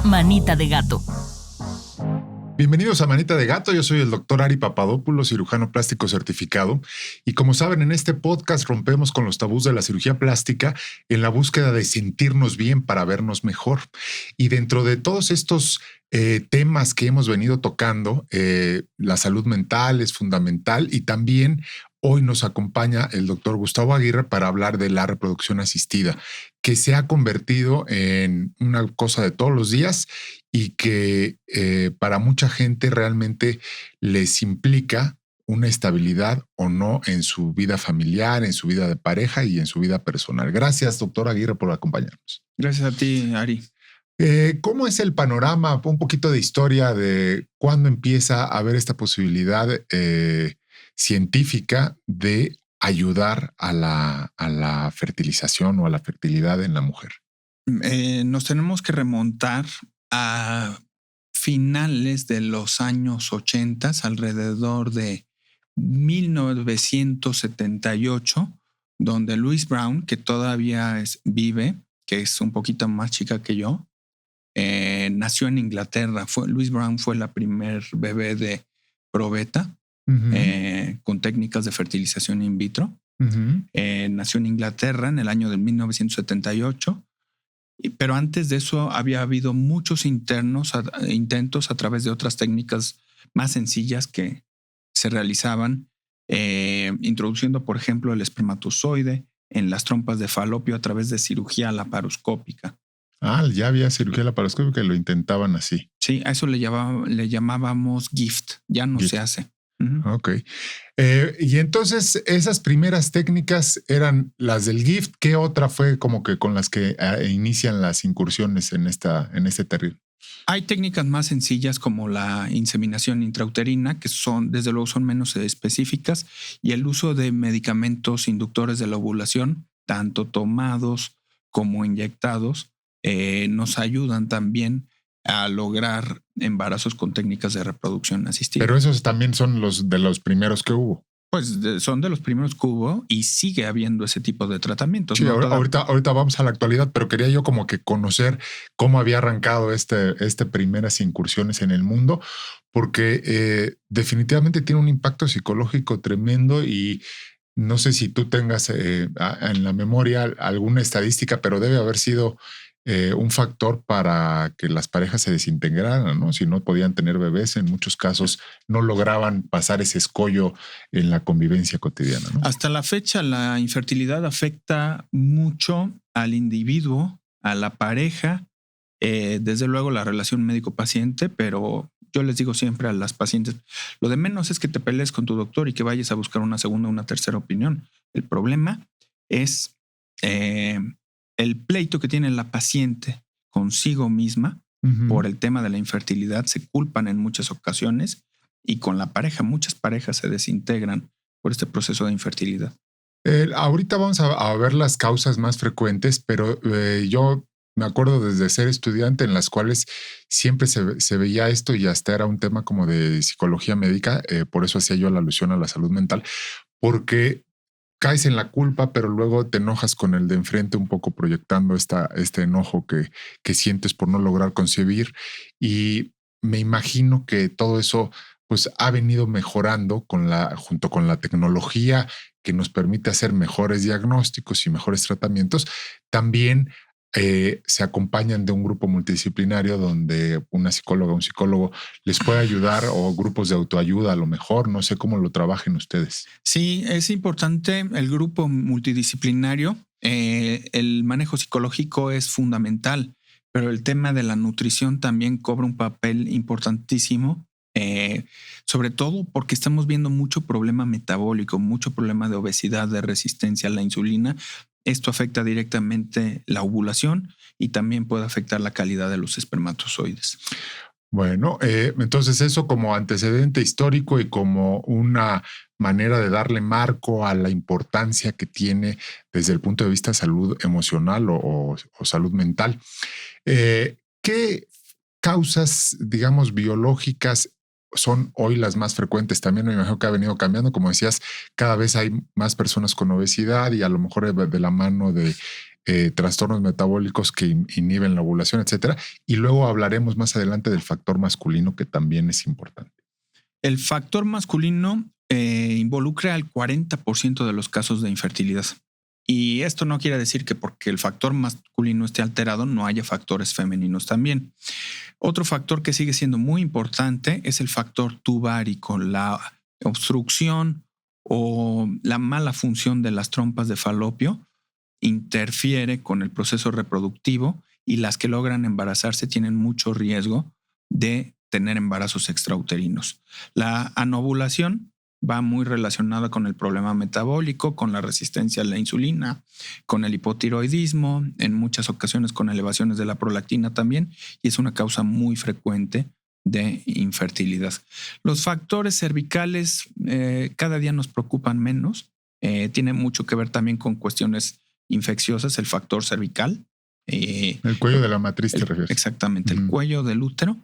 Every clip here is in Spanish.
Manita de Gato. Bienvenidos a Manita de Gato, yo soy el doctor Ari Papadopoulos, cirujano plástico certificado, y como saben, en este podcast rompemos con los tabús de la cirugía plástica en la búsqueda de sentirnos bien para vernos mejor. Y dentro de todos estos temas que hemos venido tocando, la salud mental es fundamental, y también hoy nos acompaña el doctor Gustavo Aguirre para hablar de la reproducción asistida, que se ha convertido en una cosa de todos los días y que para mucha gente realmente les implica una estabilidad o no en su vida familiar, en su vida de pareja y en su vida personal. Gracias, doctor Aguirre, por acompañarnos. Gracias a ti, Ari. ¿Cómo es el panorama? Un poquito de historia de cuándo empieza a haber esta posibilidad científica de ayudar a la fertilización o a la fertilidad en la mujer. Nos tenemos que remontar a finales de los años 80, alrededor de 1978, donde Louise Brown, que todavía vive, que es un poquito más chica que yo, nació en Inglaterra. Louise Brown fue la primer bebé de probeta con técnicas de fertilización in vitro. Nació en Inglaterra en el año de 1978. Pero antes de eso había habido muchos intentos a través de otras técnicas más sencillas que se realizaban, introduciendo, por ejemplo, el espermatozoide en las trompas de falopio a través de cirugía laparoscópica. Ya había cirugía laparoscópica y lo intentaban así. Sí, a eso le llamábamos GIFT. Ya no se hace. Ok. Y entonces esas primeras técnicas eran las del GIFT. ¿Qué otra fue como que con las que inician las incursiones en este terreno? Hay técnicas más sencillas como la inseminación intrauterina, que desde luego son menos específicas, y el uso de medicamentos inductores de la ovulación, tanto tomados como inyectados, nos ayudan también a lograr embarazos con técnicas de reproducción asistida. Pero esos también son de los primeros que hubo. Pues son de los primeros que hubo y sigue habiendo ese tipo de tratamientos. Sí, ¿no? ahorita vamos a la actualidad, pero quería yo como que conocer cómo había arrancado este primeras incursiones en el mundo, porque definitivamente tiene un impacto psicológico tremendo y no sé si tú tengas en la memoria alguna estadística, pero debe haber sido un factor para que las parejas se desintegraran, ¿no? Si no podían tener bebés, en muchos casos no lograban pasar ese escollo en la convivencia cotidiana, ¿no? Hasta la fecha, la infertilidad afecta mucho al individuo, a la pareja, desde luego la relación médico-paciente, pero yo les digo siempre a las pacientes, lo de menos es que te pelees con tu doctor y que vayas a buscar una segunda o una tercera opinión. El problema es el pleito que tiene la paciente consigo misma por el tema de la infertilidad. Se culpan en muchas ocasiones y con la pareja, muchas parejas se desintegran por este proceso de infertilidad. Ahorita vamos a ver las causas más frecuentes, pero yo me acuerdo desde ser estudiante en las cuales siempre se veía esto y hasta era un tema como de psicología médica, por eso hacía yo la alusión a la salud mental, porque caes en la culpa, pero luego te enojas con el de enfrente, un poco proyectando este enojo que sientes por no lograr concebir. Y me imagino que todo eso pues ha venido mejorando junto con la tecnología que nos permite hacer mejores diagnósticos y mejores tratamientos. También se acompañan de un grupo multidisciplinario donde una psicóloga, un psicólogo les puede ayudar, o grupos de autoayuda a lo mejor. No sé cómo lo trabajen ustedes. Sí, es importante el grupo multidisciplinario. El manejo psicológico es fundamental, pero el tema de la nutrición también cobra un papel importantísimo, sobre todo porque estamos viendo mucho problema metabólico, mucho problema de obesidad, de resistencia a la insulina. Esto afecta directamente la ovulación y también puede afectar la calidad de los espermatozoides. Bueno, entonces eso como antecedente histórico y como una manera de darle marco a la importancia que tiene desde el punto de vista de salud emocional o salud mental. ¿Qué causas, digamos, biológicas son hoy las más frecuentes? También me imagino que ha venido cambiando. Como decías, cada vez hay más personas con obesidad y a lo mejor de la mano de trastornos metabólicos que inhiben la ovulación, etcétera. Y luego hablaremos más adelante del factor masculino, que también es importante. El factor masculino involucra al 40% de los casos de infertilidad. Y esto no quiere decir que porque el factor masculino esté alterado no haya factores femeninos también. Otro factor que sigue siendo muy importante es el factor tubárico, la obstrucción o la mala función de las trompas de falopio interfiere con el proceso reproductivo y las que logran embarazarse tienen mucho riesgo de tener embarazos extrauterinos. La anovulación va muy relacionada con el problema metabólico, con la resistencia a la insulina, con el hipotiroidismo, en muchas ocasiones con elevaciones de la prolactina también, y es una causa muy frecuente de infertilidad. Los factores cervicales cada día nos preocupan menos. Tiene mucho que ver también con cuestiones infecciosas, el factor cervical. El cuello de la matriz te refieres. Exactamente, el cuello del útero.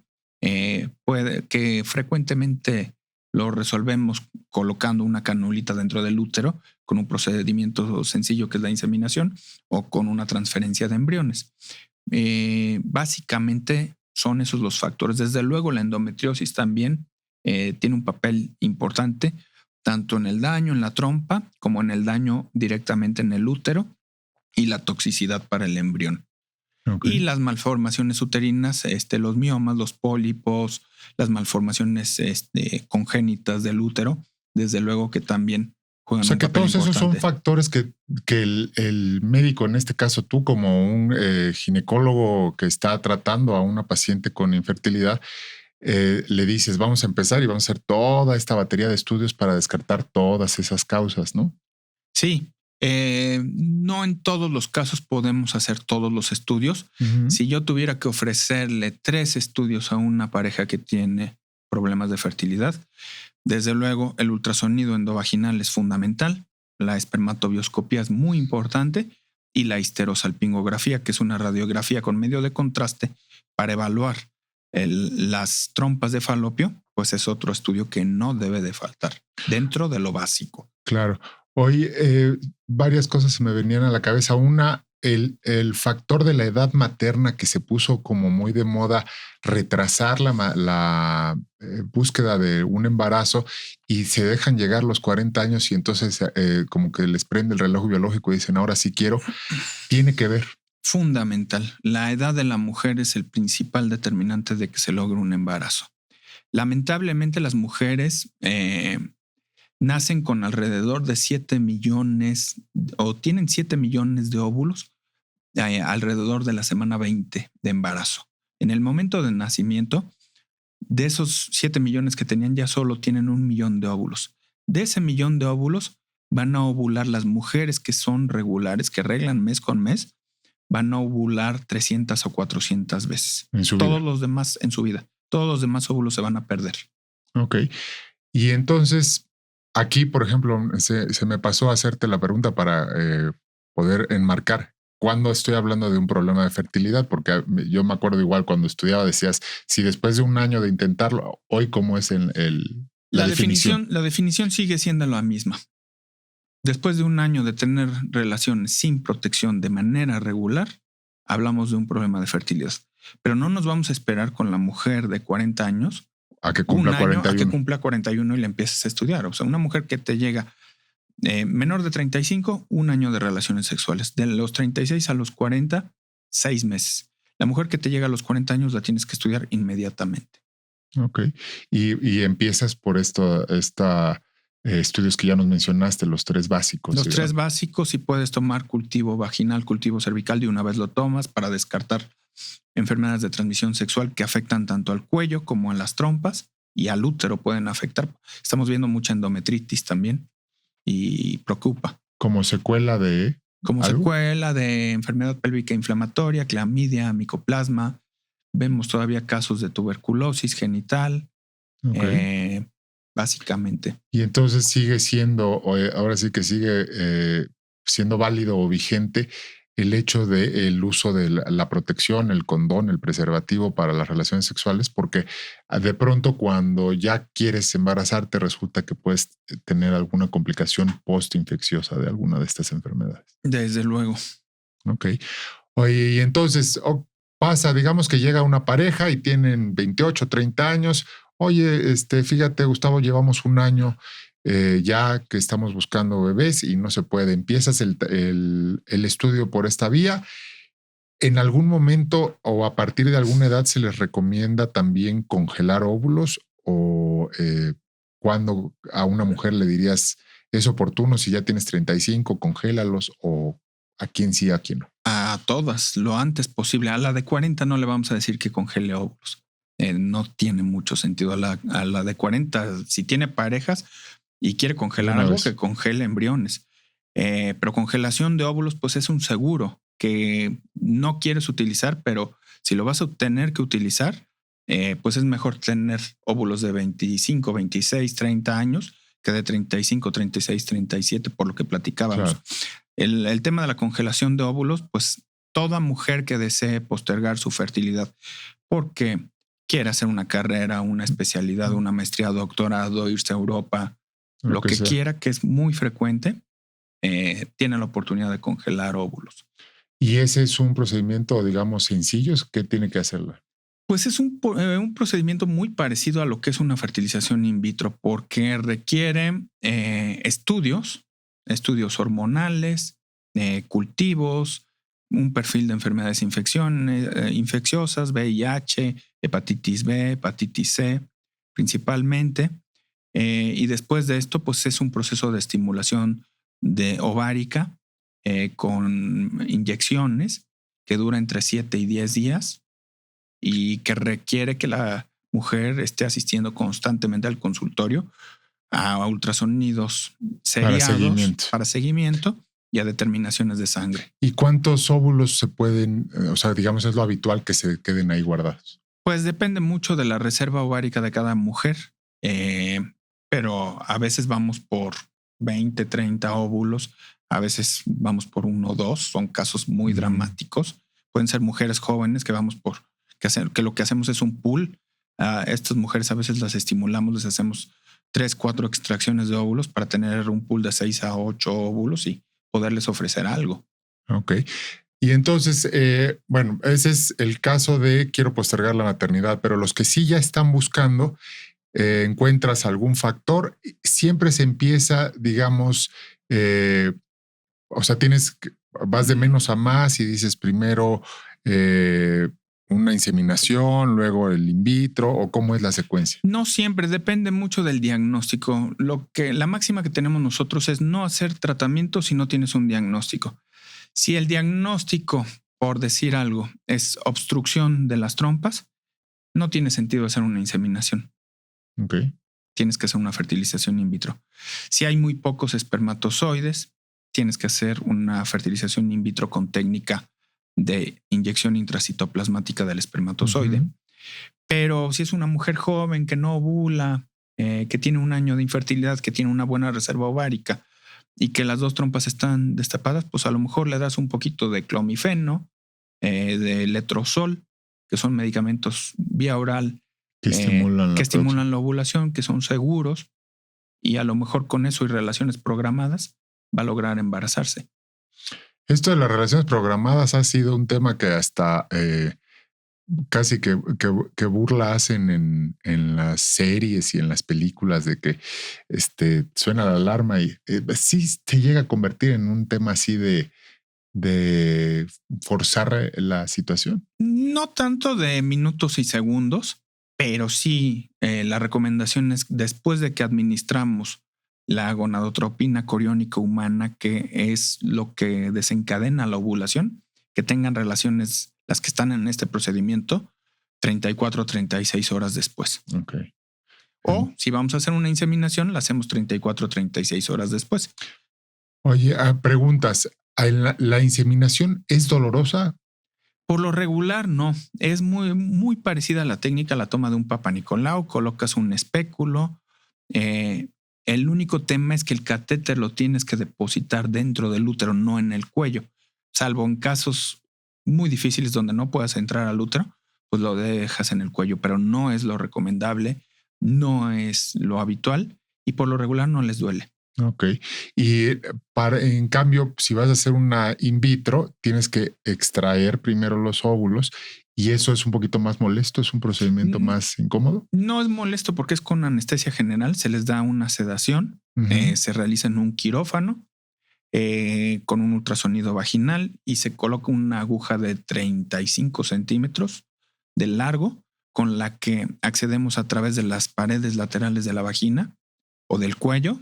Puede que frecuentemente lo resolvemos colocando una canulita dentro del útero con un procedimiento sencillo que es la inseminación o con una transferencia de embriones. Básicamente son esos los factores. Desde luego la endometriosis también tiene un papel importante tanto en el daño en la trompa como en el daño directamente en el útero y la toxicidad para el embrión. Okay. Y las malformaciones uterinas, los miomas, los pólipos, las malformaciones congénitas del útero, desde luego que también juegan un papel importante. O sea que todos esos son factores que el médico, en este caso tú como un ginecólogo que está tratando a una paciente con infertilidad, le dices, vamos a empezar y vamos a hacer toda esta batería de estudios para descartar todas esas causas, ¿no? Sí. No en todos los casos podemos hacer todos los estudios. Si yo tuviera que ofrecerle 3 estudios a una pareja que tiene problemas de fertilidad, desde luego el ultrasonido endovaginal es fundamental, la espermatobioscopía es muy importante y la histerosalpingografía, que es una radiografía con medio de contraste para evaluar las trompas de falopio, pues es otro estudio que no debe de faltar dentro de lo básico. Claro. Hoy varias cosas se me venían a la cabeza. Una, el factor de la edad materna que se puso como muy de moda, retrasar la búsqueda de un embarazo y se dejan llegar los 40 años y entonces como que les prende el reloj biológico y dicen ahora sí quiero. Tiene que ver. Fundamental. La edad de la mujer es el principal determinante de que se logre un embarazo. Lamentablemente las mujeres nacen con alrededor de 7 millones o tienen 7 millones de óvulos alrededor de la semana 20 de embarazo. En el momento de nacimiento, de esos 7 millones que tenían ya solo tienen 1 millón de óvulos. De ese millón de óvulos van a ovular las mujeres que son regulares, que reglan mes con mes, van a ovular 300 o 400 veces. Todos los demás en su vida. Todos los demás óvulos se van a perder. Ok. Y entonces, aquí, por ejemplo, se me pasó a hacerte la pregunta para poder enmarcar cuando estoy hablando de un problema de fertilidad, porque yo me acuerdo igual cuando estudiaba decías, si después de un año de intentarlo, hoy cómo es la definición. La definición sigue siendo la misma. Después de un año de tener relaciones sin protección de manera regular, hablamos de un problema de fertilidad. Pero no nos vamos a esperar con la mujer de 40 años a que cumpla 41. A que cumpla 41 y le empieces a estudiar. O sea, una mujer que te llega menor de 35, 1 año de relaciones sexuales. De los 36 a los 40, 6 meses. La mujer que te llega a los 40 años la tienes que estudiar inmediatamente. Ok. Y empiezas por estudios que ya nos mencionaste, los 3 básicos. Los 3 básicos, y puedes tomar cultivo vaginal, cultivo cervical, de una vez lo tomas para descartar enfermedades de transmisión sexual que afectan tanto al cuello como a las trompas y al útero pueden afectar. Estamos viendo mucha endometritis también y preocupa. ¿Como secuela de? Como ¿algo? Secuela de enfermedad pélvica inflamatoria, clamidia, micoplasma. Vemos todavía casos de tuberculosis genital. Okay. Básicamente. Y entonces sigue siendo, ahora sí que sigue siendo válido o vigente el hecho del uso de la protección, el condón, el preservativo para las relaciones sexuales, porque de pronto cuando ya quieres embarazarte resulta que puedes tener alguna complicación postinfecciosa de alguna de estas enfermedades. Desde luego. Ok. Oye, y entonces pasa, digamos que llega una pareja y tienen 28, 30 años. Oye, fíjate, Gustavo, llevamos un año ya que estamos buscando bebés y no se puede. Empiezas el estudio por esta vía. ¿En algún momento o a partir de alguna edad se les recomienda también congelar óvulos o cuando a una mujer le dirías es oportuno si ya tienes 35, congélalos o a quién sí, a quién no? A todas, lo antes posible. A la de 40 no le vamos a decir que congele óvulos. No tiene mucho sentido. A la de 40, si tiene parejas y quiere De congelar una algo, vez. que congele embriones. Pero congelación de óvulos, pues es un seguro que no quieres utilizar, pero si lo vas a tener que utilizar, pues es mejor tener óvulos de 25, 26, 30 años que de 35, 36, 37, por lo que platicábamos. Claro. El tema de la congelación de óvulos, pues toda mujer que desee postergar su fertilidad porque quiere hacer una carrera, una especialidad, una maestría, doctorado, irse a Europa, Lo lo que que sea. quiera, que es muy frecuente, tiene la oportunidad de congelar óvulos. Y ese es un procedimiento, digamos, sencillo. ¿Qué tiene que hacerla? Pues es un procedimiento muy parecido a lo que es una fertilización in vitro, porque requiere estudios hormonales, cultivos, un perfil de enfermedades infecciosas, VIH, hepatitis B, hepatitis C, principalmente. Y después de esto, pues es un proceso de estimulación de ovárica con inyecciones que dura entre 7 y 10 días y que requiere que la mujer esté asistiendo constantemente al consultorio a ultrasonidos Para seriados seguimiento. para seguimiento y a determinaciones de sangre. ¿Y cuántos óvulos se pueden, o sea, digamos, es lo habitual que se queden ahí guardados? Pues depende mucho de la reserva ovárica de cada mujer, eh, pero a veces vamos por 20, 30 óvulos, a veces vamos por uno o dos, son casos muy dramáticos. Pueden ser mujeres jóvenes que vamos por que lo que hacemos es un pool. A estas mujeres a veces las estimulamos, les hacemos 3, 4 extracciones de óvulos para tener un pool de 6 a 8 óvulos y poderles ofrecer algo. Ok. Y entonces, bueno, ese es el caso de quiero postergar la maternidad, pero los que sí ya están buscando, encuentras algún factor, siempre se empieza, digamos, o sea, vas de menos a más y dices primero una inseminación, luego el in vitro, o cómo es la secuencia. No siempre, depende mucho del diagnóstico. La máxima que tenemos nosotros es no hacer tratamiento si no tienes un diagnóstico. Si el diagnóstico, por decir algo, es obstrucción de las trompas, no tiene sentido hacer una inseminación. Ok. Tienes que hacer una fertilización in vitro. Si hay muy pocos espermatozoides, tienes que hacer una fertilización in vitro con técnica de inyección intracitoplasmática del espermatozoide. Pero si es una mujer joven que no ovula, que tiene un año de infertilidad, que tiene una buena reserva ovárica y que las dos trompas están destapadas, pues a lo mejor le das un poquito de clomifeno, de letrozol, que son medicamentos vía oral Que estimulan que la estimulan la ovulación, que son seguros, y a lo mejor con eso y relaciones programadas va a lograr embarazarse. Esto de las relaciones programadas ha sido un tema que hasta casi que burla hacen en las series y en las películas de que suena la alarma y sí se llega a convertir en un tema así de forzar la situación. No tanto de minutos y segundos, pero sí la recomendación es después de que administramos la gonadotropina coriónica humana, que es lo que desencadena la ovulación, que tengan relaciones las que están en este procedimiento 34 o 36 horas después. Okay. O si vamos a hacer una inseminación, la hacemos 34 o 36 horas después. Oye, preguntas. ¿La inseminación es dolorosa? Por lo regular, no. Es muy, muy parecida a la técnica, la toma de un Papa Nicolau, colocas un espéculo. El único tema es que el catéter lo tienes que depositar dentro del útero, no en el cuello. Salvo en casos muy difíciles donde no puedas entrar al útero, pues lo dejas en el cuello, pero no es lo recomendable, no es lo habitual y por lo regular no les duele. Ok. Y en cambio, si vas a hacer una in vitro, tienes que extraer primero los óvulos y eso es un poquito más molesto, es un procedimiento Mm, más incómodo. No es molesto porque es con anestesia general, se les da una sedación, Ujú. se realiza en un quirófano con un ultrasonido vaginal y se coloca una aguja de 35 centímetros de largo con la que accedemos a través de las paredes laterales de la vagina o del cuello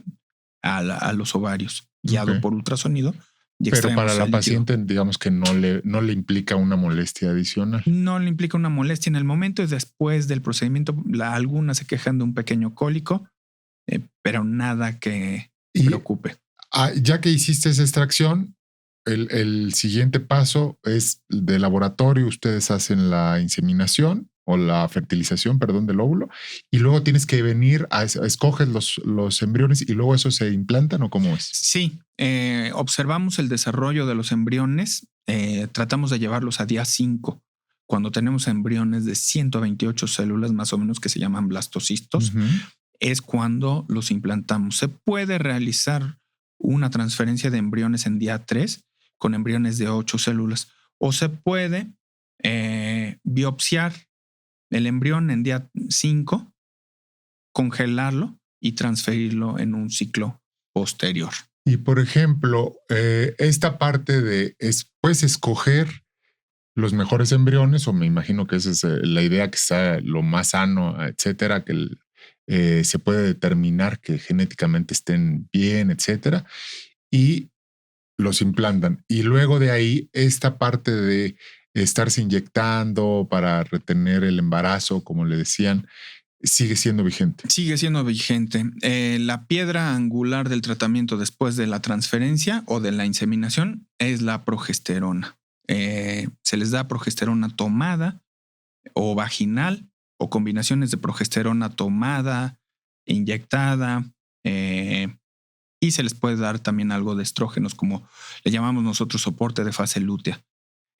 a los ovarios, Ok. guiado por ultrasonido y Pero para extraemos la el líquido. paciente, digamos que no le implica una molestia adicional. No le implica una molestia en el momento y después del procedimiento, algunas se quejan de un pequeño cólico, pero nada que Y preocupe. ya que hiciste esa extracción, el siguiente paso es de laboratorio. Ustedes hacen la inseminación o la fertilización, perdón, del óvulo, y luego tienes que venir escoges los embriones y luego eso se implantan o cómo es. Sí, observamos el desarrollo de los embriones, tratamos de llevarlos a día 5, cuando tenemos embriones de 128 células más o menos que se llaman blastocistos, Ujú. es cuando los implantamos. Se puede realizar una transferencia de embriones en día 3 con embriones de 8 células o se puede biopsiar el embrión en día 5, congelarlo y transferirlo en un ciclo posterior. Y por ejemplo, esta parte puedes escoger los mejores embriones, o me imagino que esa es la idea, que está lo más sano, etcétera, que se puede determinar que genéticamente estén bien, etcétera, y los implantan. Y luego de ahí, esta parte de estarse inyectando para retener el embarazo, como le decían, sigue siendo vigente. Sigue siendo vigente. La piedra angular del tratamiento después de la transferencia o de la inseminación es la progesterona. Se les da progesterona tomada o vaginal o combinaciones de progesterona tomada, inyectada, y se les puede dar también algo de estrógenos, como le llamamos nosotros soporte de fase lútea.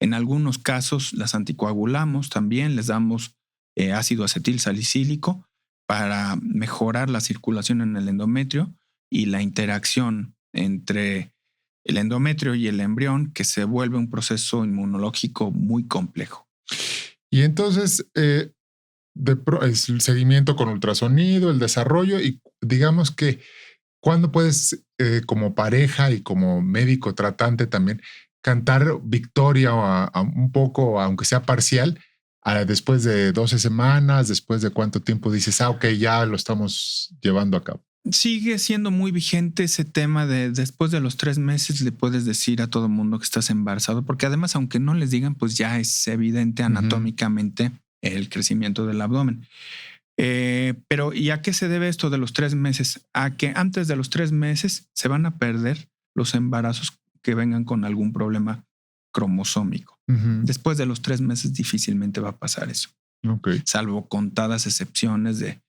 En algunos casos las anticoagulamos también, les damos ácido acetil salicílico para mejorar la circulación en el endometrio y la interacción entre el endometrio y el embrión, que se vuelve un proceso inmunológico muy complejo. Y entonces, es el seguimiento con ultrasonido, el desarrollo y digamos que cuando puedes, como pareja y como médico tratante también, cantar victoria o un poco, aunque sea parcial, después de 12 semanas, después de cuánto tiempo dices, ok, ya lo estamos llevando a cabo. Sigue siendo muy vigente ese tema de después de los 3 meses le puedes decir a todo el mundo que estás embarazado, porque además, aunque no les digan, pues ya es evidente Ujú. anatómicamente el crecimiento del abdomen. Pero ¿y a qué se debe esto de los 3 meses? A que antes de los 3 meses se van a perder los embarazos que vengan con algún problema cromosómico. Ujú. Después de los 3 meses difícilmente va a pasar eso, Ok, salvo contadas excepciones de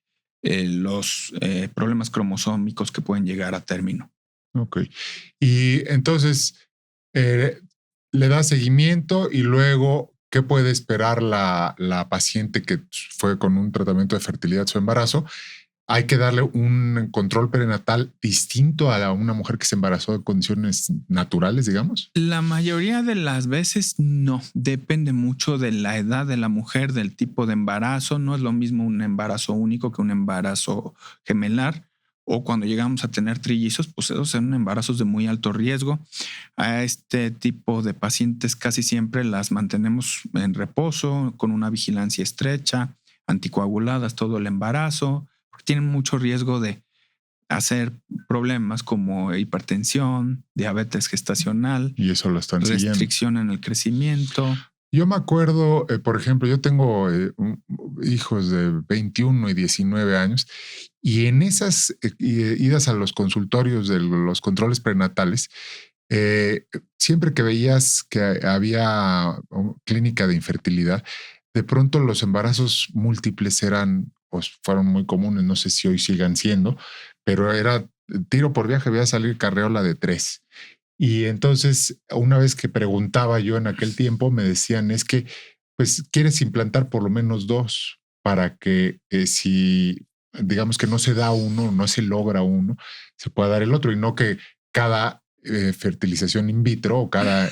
los problemas cromosómicos que pueden llegar a término. ok. Y entonces, eh, le da seguimiento y luego, ¿qué puede esperar la paciente que fue con un tratamiento de fertilidad su embarazo? Hay que darle un control prenatal distinto a una mujer que se embarazó de condiciones naturales, digamos. La mayoría de las veces no, depende mucho de la edad de la mujer, del tipo de embarazo. No es lo mismo un embarazo único que un embarazo gemelar. O cuando llegamos a tener trillizos, pues esos son embarazos de muy alto riesgo. A este tipo de pacientes casi siempre las mantenemos en reposo, con una vigilancia estrecha, anticoaguladas todo el embarazo, porque tienen mucho riesgo de hacer problemas como hipertensión, diabetes gestacional, Y eso lo están siguiendo. restricción en el crecimiento. Yo me acuerdo, por ejemplo, yo tengo hijos de 21 y 19 años y en esas idas a los consultorios de los controles prenatales, siempre que veías que había clínica de infertilidad, de pronto los embarazos múltiples pues fueron muy comunes, no sé si hoy sigan siendo, pero era tiro por viaje, voy a salir carreola de 3. Y entonces, una vez que preguntaba yo en aquel tiempo, me decían, es que, pues, quieres implantar por lo menos 2 para que si digamos que no se da uno, no se logra uno, se puede dar el otro, y no que cada fertilización in vitro o cada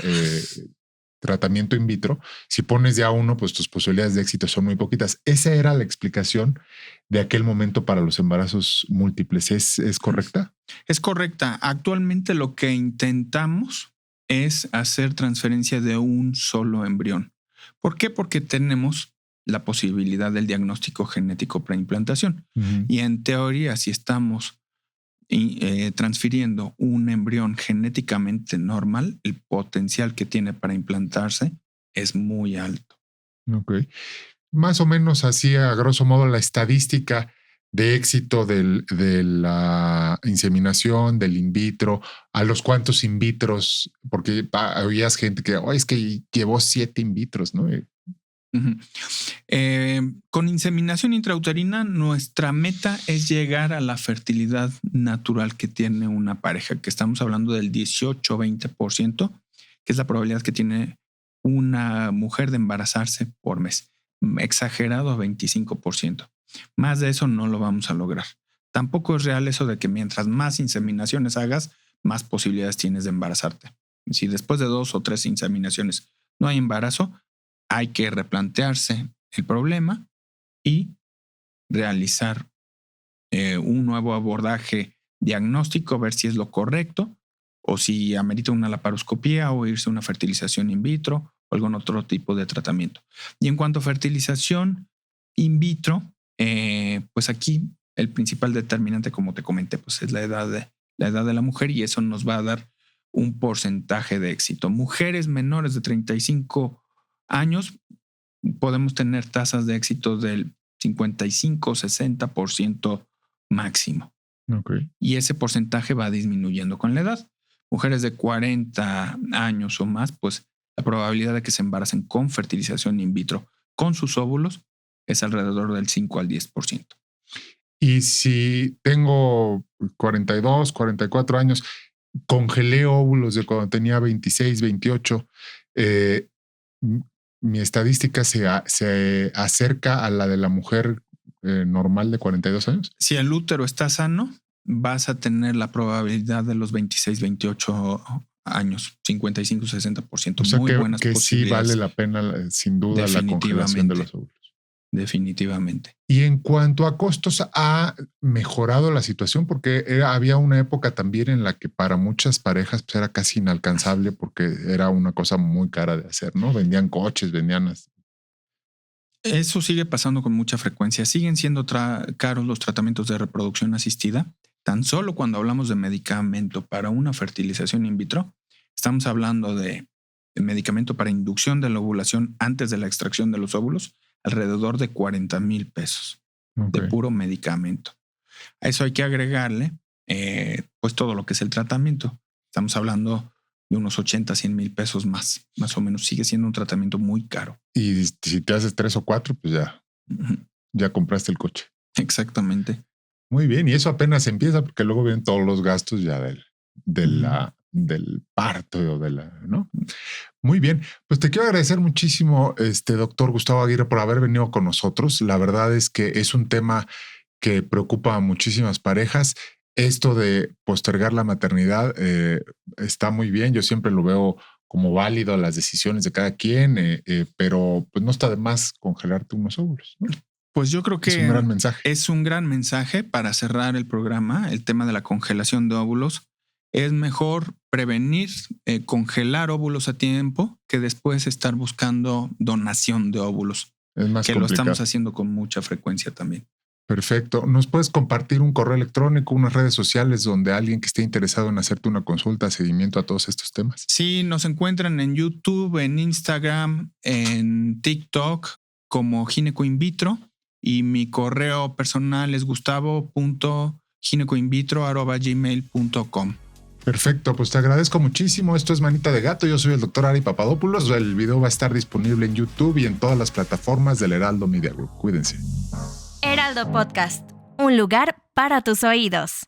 tratamiento in vitro, si pones ya uno, pues tus posibilidades de éxito son muy poquitas. Esa era la explicación de aquel momento para los embarazos múltiples. ¿Es correcta? Es correcta. Actualmente lo que intentamos es hacer transferencia de un solo embrión. ¿Por qué? Porque tenemos la posibilidad del diagnóstico genético preimplantación. Y en teoría, si estamos transfiriendo un embrión genéticamente normal, el potencial que tiene para implantarse es muy alto. Ok. Más o menos así, a grosso modo, la estadística de éxito de la inseminación, del in vitro, a los cuantos in vitros, porque habías gente que es que llevó 7 in vitros, ¿no? Con inseminación intrauterina, nuestra meta es llegar a la fertilidad natural que tiene una pareja, que estamos hablando del 18-20%, que es la probabilidad que tiene una mujer de embarazarse por mes. Exagerado a 25%. Más de eso no lo vamos a lograr. Tampoco es real eso de que mientras más inseminaciones hagas, más posibilidades tienes de embarazarte. Si después de 2 o 3 inseminaciones no hay embarazo, hay que replantearse el problema y realizar un nuevo abordaje diagnóstico, ver si es lo correcto o si amerita una laparoscopía o irse a una fertilización in vitro o algún otro tipo de tratamiento. Y en cuanto a fertilización in vitro, pues aquí el principal determinante, como te comenté, pues es la edad de la mujer, y eso nos va a dar un porcentaje de éxito. Mujeres menores de 35 años podemos tener tasas de éxito del 55-60% máximo. Okay. Y ese porcentaje va disminuyendo con la edad. Mujeres de 40 años o más, pues la probabilidad de que se embaracen con fertilización in vitro con sus óvulos es alrededor del 5 al 10%. Y si tengo 42, 44 años, congelé óvulos de cuando tenía 26, 28, mi estadística se acerca a la de la mujer normal de 42 años. Si el útero está sano, vas a tener la probabilidad de los 26, 28 años, 55, 60%. O sea, muy buenas que sí vale la pena, sin duda, la congelación de los óvulos. Definitivamente. Y en cuanto a costos, ¿ha mejorado la situación? Porque había una época también en la que para muchas parejas pues, era casi inalcanzable porque era una cosa muy cara de hacer, ¿no? Vendían coches, vendían... Eso sigue pasando con mucha frecuencia. Siguen siendo caros los tratamientos de reproducción asistida. Tan solo cuando hablamos de medicamento para una fertilización in vitro, estamos hablando de medicamento para inducción de la ovulación antes de la extracción de los óvulos, alrededor de 40,000 pesos de puro medicamento. A eso hay que agregarle pues todo lo que es el tratamiento. Estamos hablando de unos 80, 100 mil pesos más o menos. Sigue siendo un tratamiento muy caro. Y si te haces 3 o 4, pues ya compraste el coche. Exactamente. Muy bien. Y eso apenas empieza porque luego vienen todos los gastos ya del parto o ¿no? Muy bien. Pues te quiero agradecer muchísimo, doctor Gustavo Aguirre, por haber venido con nosotros. La verdad es que es un tema que preocupa a muchísimas parejas. Esto de postergar la maternidad está muy bien. Yo siempre lo veo como válido, las decisiones de cada quien, pero pues no está de más congelarte unos óvulos, ¿no? Pues yo creo que es un gran mensaje. Es un gran mensaje para cerrar el programa. El tema de la congelación de óvulos. Es mejor prevenir, congelar óvulos a tiempo que después estar buscando donación de óvulos. Es más que complicado. Lo estamos haciendo con mucha frecuencia también. Perfecto. ¿Nos puedes compartir un correo electrónico, unas redes sociales donde alguien que esté interesado en hacerte una consulta, seguimiento a todos estos temas? Sí, nos encuentran en YouTube, en Instagram, en TikTok como Gineco In Vitro, y mi correo personal es gustavo.ginecoinvitro@gmail.com. Perfecto, pues te agradezco muchísimo. Esto es Manita de Gato. Yo soy el doctor Ari Papadopoulos. El video va a estar disponible en YouTube y en todas las plataformas del Heraldo Media Group. Cuídense. Heraldo Podcast, un lugar para tus oídos.